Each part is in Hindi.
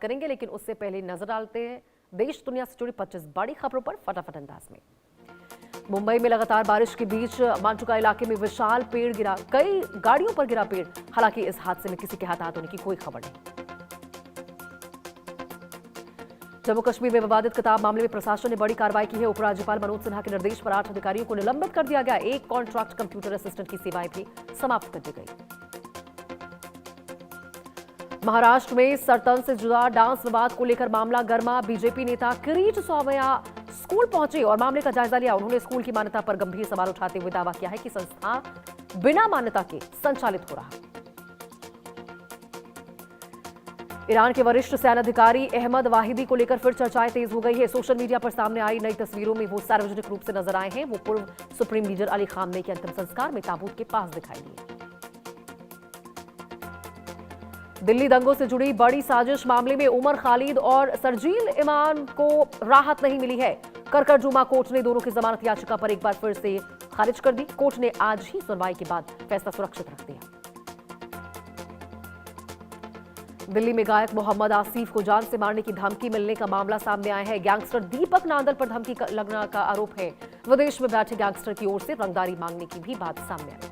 करेंगे, लेकिन उससे पहले नजर डालते हैं देश दुनिया से जुड़ी 25 बड़ी खबरों पर फटाफट अंदाज में। मुंबई में लगातार बारिश के बीच मांटुका इलाके में विशाल पेड़ गिरा, कई गाड़ियों पर गिरा पेड़। हालांकि इस हादसे में किसी के हताहत होने की कोई खबर नहीं। जम्मू कश्मीर में विवादित किताब मामले में प्रशासन ने बड़ी कार्रवाई की है। उपराज्यपाल मनोज सिन्हा के निर्देश पर 8 अधिकारियों को निलंबित कर दिया गया। एक कॉन्ट्रैक्ट कंप्यूटर असिस्टेंट की सेवाएं भी समाप्त कर दी गई। महाराष्ट्र में सरतन से जुड़ा डांस विवाद को लेकर मामला गर्मा। बीजेपी नेता किरीट स्वामैया स्कूल पहुंचे और मामले का जायजा लिया। उन्होंने स्कूल की मान्यता पर गंभीर सवाल उठाते हुए दावा किया है कि संस्था बिना मान्यता के संचालित हो रहा है। ईरान के वरिष्ठ सैन्य अधिकारी अहमद वाहिदी को लेकर फिर चर्चाएं तेज हो गई है। सोशल मीडिया पर सामने आई नई तस्वीरों में वो सार्वजनिक रूप से नजर आए हैं। वो पूर्व सुप्रीम लीडर अली खामनेई के अंतिम संस्कार में ताबूत के पास दिखाई दिए। दिल्ली दंगों से जुड़ी बड़ी साजिश मामले में उमर खालिद और सरजील इमाम को राहत नहीं मिली है। करकरजुमा कोर्ट ने दोनों की जमानत याचिका पर एक बार फिर से खारिज कर दी। कोर्ट ने आज ही सुनवाई के बाद फैसला सुरक्षित रख दिया। दिल्ली में गायक मोहम्मद आसिफ को जान से मारने की धमकी मिलने का मामला सामने आया है। गैंगस्टर दीपक नांदल पर धमकी लगने का आरोप है। विदेश में बैठे गैंगस्टर की ओर से रंगदारी मांगने की भी बात सामने आई।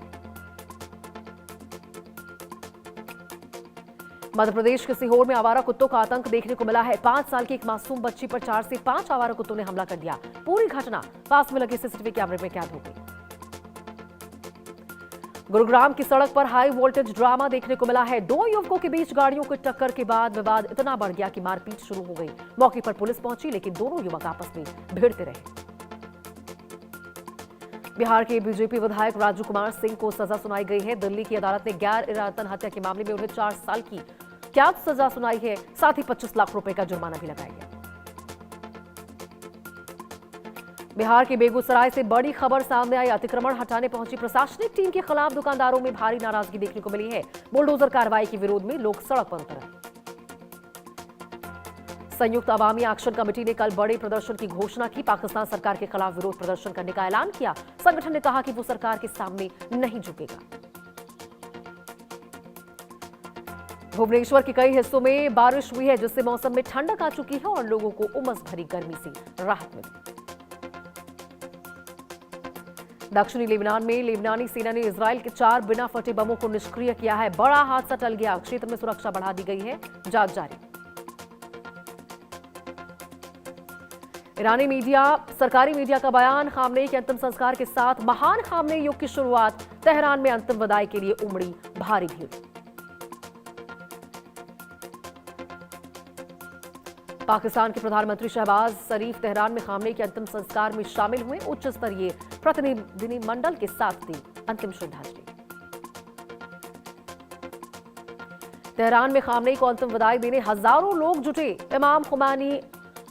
मध्य प्रदेश के सीहोर में आवारा कुत्तों का आतंक देखने को मिला है। 5 साल की एक मासूम बच्ची पर 4 से 5 आवारा कुत्तों ने हमला कर दिया। पूरी घटना पास में लगे सीसीटीवी कैमरे में कैद हो गई। गुरुग्राम की सड़क पर हाई वोल्टेज ड्रामा देखने को मिला है। 2 युवकों के बीच गाड़ियों की टक्कर के बाद विवाद इतना बढ़ गया कि मारपीट शुरू हो गई। मौके पर पुलिस पहुंची, लेकिन दोनों युवक आपस में भिड़ते रहे। बिहार के बीजेपी विधायक राजू कुमार सिंह को सजा सुनाई गई है। दिल्ली की अदालत ने गैर इरादतन हत्या के मामले में उन्हें 4 साल की कैद सजा सुनाई है। साथ ही 25 लाख रुपए का जुर्माना भी लगाया गया। बिहार के बेगूसराय से बड़ी खबर सामने आई। अतिक्रमण हटाने पहुंची प्रशासनिक टीम के खिलाफ दुकानदारों में भारी नाराजगी देखने को मिली है। बुलडोजर कार्रवाई के विरोध में लोग सड़क पर उतरे। संयुक्त अवामी एक्शन कमेटी ने कल बड़े प्रदर्शन की घोषणा की। पाकिस्तान सरकार के खिलाफ विरोध प्रदर्शन करने का ऐलान किया। संगठन ने कहा कि वो सरकार के सामने नहीं झुकेगा। भुवनेश्वर के कई हिस्सों में बारिश हुई है, जिससे मौसम में ठंडक आ चुकी है और लोगों को उमस भरी गर्मी से राहत मिली। दक्षिणी लेबनान में लेबनानी सेना ने इजराइल के 4 बिना फटे बमों को निष्क्रिय किया है। बड़ा हादसा टल गया। क्षेत्र में सुरक्षा बढ़ा दी गई है। जांच जारी। ईरानी मीडिया सरकारी मीडिया का बयान, खामनेई के अंतिम संस्कार के साथ महान खामनेई युग की शुरुआत। तेहरान में अंतिम विदाई के लिए उमड़ी भारी भीड़। पाकिस्तान के प्रधानमंत्री शहबाज शरीफ तेहरान में खामनेई के अंतिम संस्कार में शामिल हुए। उच्च स्तरीय प्रतिनिधिमंडल के साथ दी अंतिम श्रद्धांजलि। तेहरान में खामनेई को अंतिम विदाई देने हजारों लोग जुटे। इमाम खुमैनी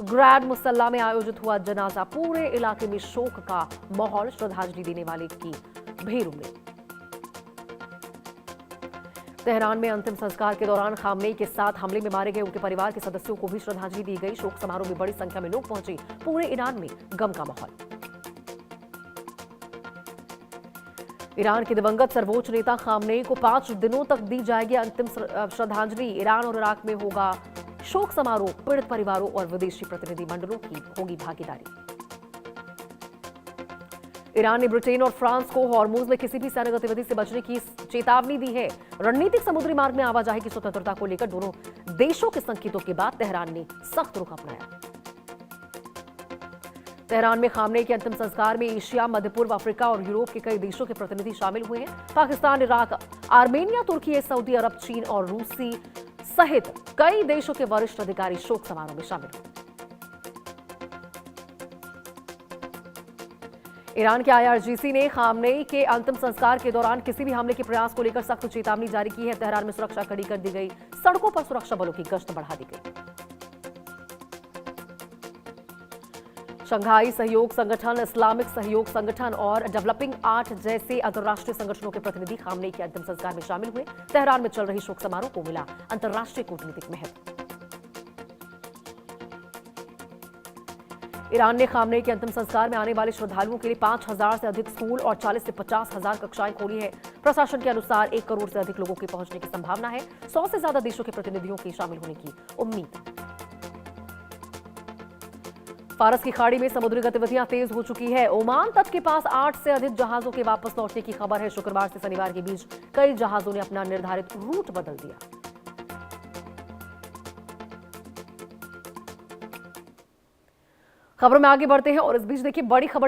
ग्रैंड मुसल्ला में आयोजित हुआ जनाजा। पूरे इलाके में शोक का माहौल। श्रद्धांजलि देने वाले की भीड़ उमड़ी। तेहरान में अंतिम संस्कार के दौरान खामनेई के साथ हमले में मारे गए उनके परिवार के सदस्यों को भी श्रद्धांजलि दी गई। शोक समारोह में बड़ी संख्या में लोग पहुंचे। पूरे ईरान में गम का माहौल। ईरान के दिवंगत सर्वोच्च नेता खामनेई को 5 दिनों तक दी जाएगी अंतिम श्रद्धांजलि। ईरान और इराक में होगा शोक समारोह। पीड़ित परिवारों और विदेशी प्रतिनिधिमंडलों की होगी भागीदारी। ईरान ने ब्रिटेन और फ्रांस को हॉर्मुज में किसी भी सैन्य गतिविधि से बचने की चेतावनी दी है। रणनीतिक समुद्री मार्ग में आवाजाही की स्वतंत्रता को लेकर दोनों देशों के संकेतों के बाद तेहरान ने सख्त रुख अपनाया। तेहरान में खामनेई के अंतिम संस्कार में एशिया, मध्य पूर्व, अफ्रीका और यूरोप के कई देशों के प्रतिनिधि शामिल हुए हैं। पाकिस्तान, इराक, आर्मेनिया, तुर्की, सऊदी अरब, चीन और रूसी सहित कई देशों के वरिष्ठ अधिकारी शोक समारोह में शामिल हुए। ईरान के IRGC ने खामनेई के अंतिम संस्कार के दौरान किसी भी हमले के प्रयास को लेकर सख्त चेतावनी जारी की है। तेहरान में सुरक्षा कड़ी कर दी गई। सड़कों पर सुरक्षा बलों की गश्त बढ़ा दी गई। शंघाई सहयोग संगठन, इस्लामिक सहयोग संगठन और डेवलपिंग 8 जैसे अंतर्राष्ट्रीय संगठनों के प्रतिनिधि खामनेई के अंतिम संस्कार में शामिल हुए। तेहरान में चल रही शोक समारोह को मिला अंतर्राष्ट्रीय कूटनीतिक महत्व। ईरान ने खामनेई के अंतिम संस्कार में आने वाले श्रद्धालुओं के लिए 5000 से अधिक स्कूल और 40 से 50,000 कक्षाएं खोली है। प्रशासन के अनुसार 1 करोड़ से अधिक लोगों के पहुंचने की संभावना है। 100 से ज्यादा देशों के प्रतिनिधियों के शामिल होने की उम्मीद। फारस की खाड़ी में समुद्री गतिविधियां तेज हो चुकी है। ओमान तट के पास 8 से अधिक जहाजों के वापस लौटने की खबर है। शुक्रवार से शनिवार के बीच कई जहाजों ने अपना निर्धारित रूट बदल दिया। खबरों में आगे बढ़ते हैं और इस बीच देखिए बड़ी खबर